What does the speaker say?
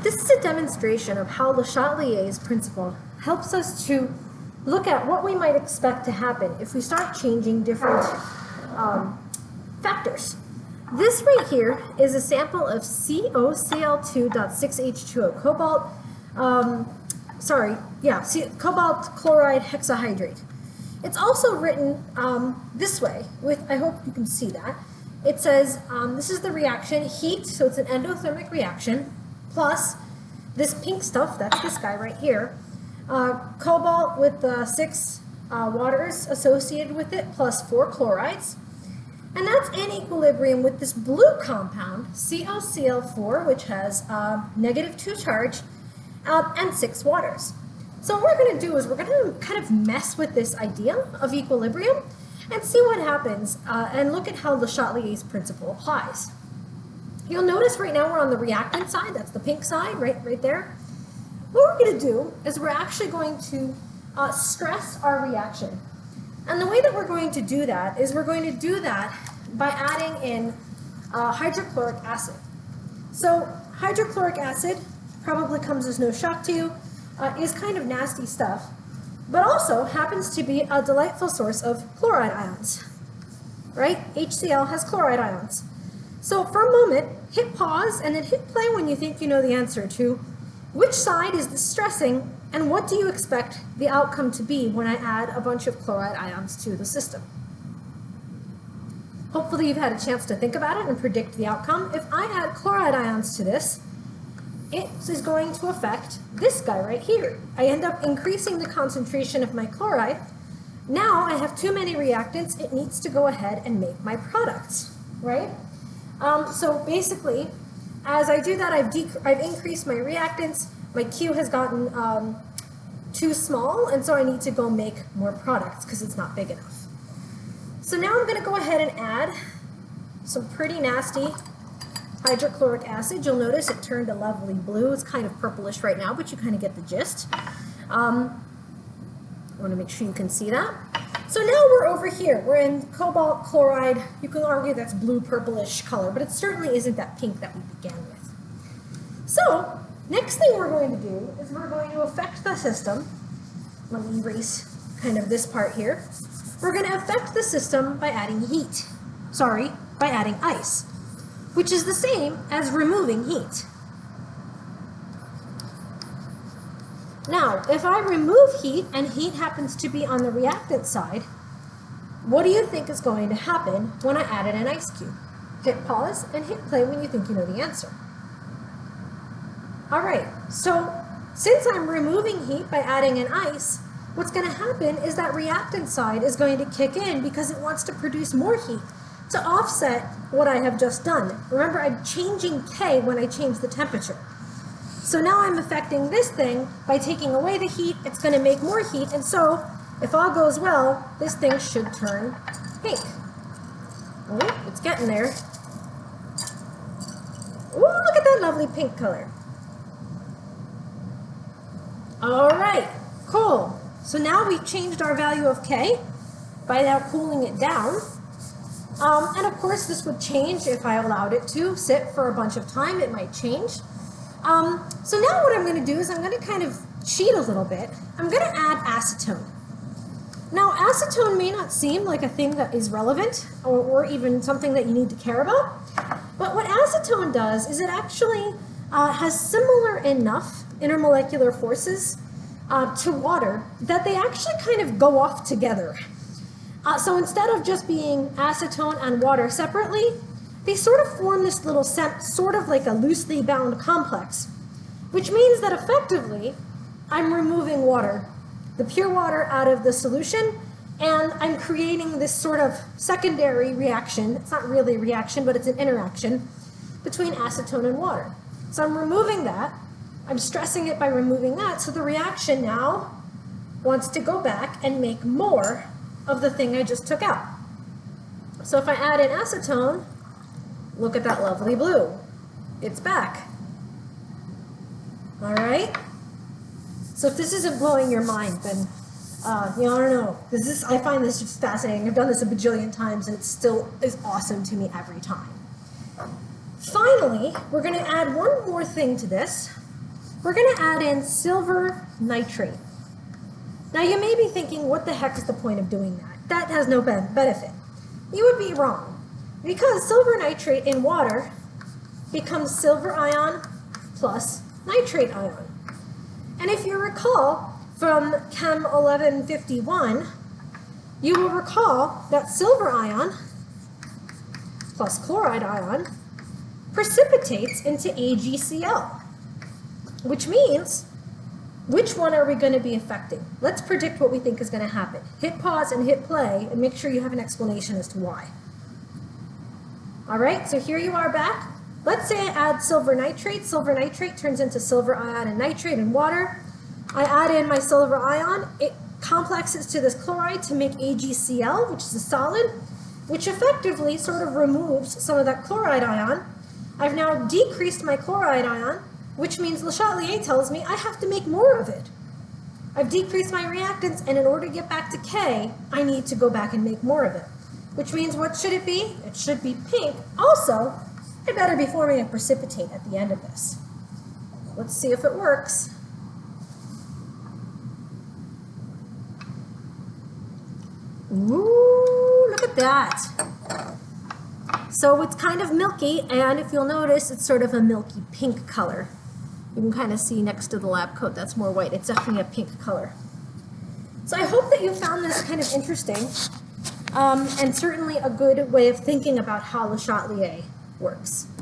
This is a demonstration of how LeChatelier's principle helps us to look at what we might expect to happen if we start changing different factors. This right here is a sample of COCl2.6H2O, cobalt chloride hexahydrate. It's also written this way, I hope you can see that. It says, this is the reaction, heat, so it's an endothermic reaction, plus this pink stuff, that's this guy right here, cobalt with 6 waters associated with it, plus 4 chlorides. And that's in equilibrium with this blue compound, COCl4, which has -2 charge, and 6 waters. So what we're going to do is we're going to kind of mess with this idea of equilibrium and see what happens and look at how LeChatelier's principle applies. You'll notice right now we're on the reactant side, that's the pink side right there. What we're going to do is we're actually going to stress our reaction. And the way that we're going to do that is we're going to do that by adding in hydrochloric acid. So hydrochloric acid probably comes as no shock to you, is kind of nasty stuff, but also happens to be a delightful source of chloride ions, right? HCl has chloride ions. So for a moment, hit pause and then hit play when you think you know the answer to which side is this stressing and what do you expect the outcome to be when I add a bunch of chloride ions to the system. Hopefully you've had a chance to think about it and predict the outcome. If I add chloride ions to this, it is going to affect this guy right here. I end up increasing the concentration of my chloride. Now I have too many reactants, it needs to go ahead and make my products, right? So basically, as I do that, I've increased my reactants, my Q has gotten too small, and so I need to go make more products because it's not big enough. So now I'm going to go ahead and add some pretty nasty hydrochloric acid. You'll notice it turned a lovely blue. It's kind of purplish right now, but you kind of get the gist. I want to make sure you can see that. So now we're over here. We're in cobalt chloride. You can argue that's blue purplish color, but it certainly isn't that pink that we began with. So next thing we're going to do is we're going to affect the system. Let me erase kind of this part here. We're going to affect the system by adding heat. Sorry, by adding ice, which is the same as removing heat. Now, if I remove heat, and heat happens to be on the reactant side, what do you think is going to happen when I added an ice cube? Hit pause and hit play when you think you know the answer. All right, so since I'm removing heat by adding an ice, what's going to happen is that reactant side is going to kick in because it wants to produce more heat to offset what I have just done. Remember, I'm changing K when I change the temperature. So now I'm affecting this thing by taking away the heat. It's going to make more heat, and so if all goes well, this thing should turn pink. Oh, it's getting there. Ooh, look at that lovely pink color. All right, cool. So now we've changed our value of K by now cooling it down. And of course, this would change if I allowed it to sit for a bunch of time. It might change. So now what I'm going to do is I'm going to kind of cheat a little bit. I'm going to add acetone. Now, acetone may not seem like a thing that is relevant or even something that you need to care about, but what acetone does is it actually has similar enough intermolecular forces to water that they actually kind of go off together. So instead of just being acetone and water separately, they sort of form this little sort of like a loosely bound complex, which means that effectively I'm removing water, the pure water, out of the solution, and I'm creating this sort of secondary reaction. It's not really a reaction, but it's an interaction between acetone and water. So I'm removing that. I'm stressing it by removing that, so the reaction now wants to go back and make more of the thing I just took out. So if I add in acetone, look at that lovely blue. It's back. All right? So if this isn't blowing your mind, then, I don't know. I find this just fascinating. I've done this a bajillion times, and it still is awesome to me every time. Finally, we're going to add one more thing to this. we're going to add in silver nitrate. Now you may be thinking, what the heck is the point of doing that? That has no benefit. You would be wrong, because silver nitrate in water becomes silver ion plus nitrate ion. And if you recall from Chem 1151, you will recall that silver ion plus chloride ion precipitates into AgCl, which means, which one are we going to be affecting? Let's predict what we think is going to happen. Hit pause and hit play and make sure you have an explanation as to why. All right, so here you are back. Let's say I add silver nitrate. Silver nitrate turns into silver ion and nitrate in water. I add in my silver ion. It complexes to this chloride to make AgCl, which is a solid, which effectively sort of removes some of that chloride ion. I've now decreased my chloride ion, which means LeChatelier tells me I have to make more of it. I've decreased my reactants, and in order to get back to K, I need to go back and make more of it. Which means, what should it be? It should be pink. Also, I better be forming a precipitate at the end of this. Let's see if it works. Ooh, look at that. So it's kind of milky, and if you'll notice, it's sort of a milky pink color. You can kind of see next to the lab coat, that's more white. It's definitely a pink color. So I hope that you found this kind of interesting, and certainly a good way of thinking about how LeChatelier works.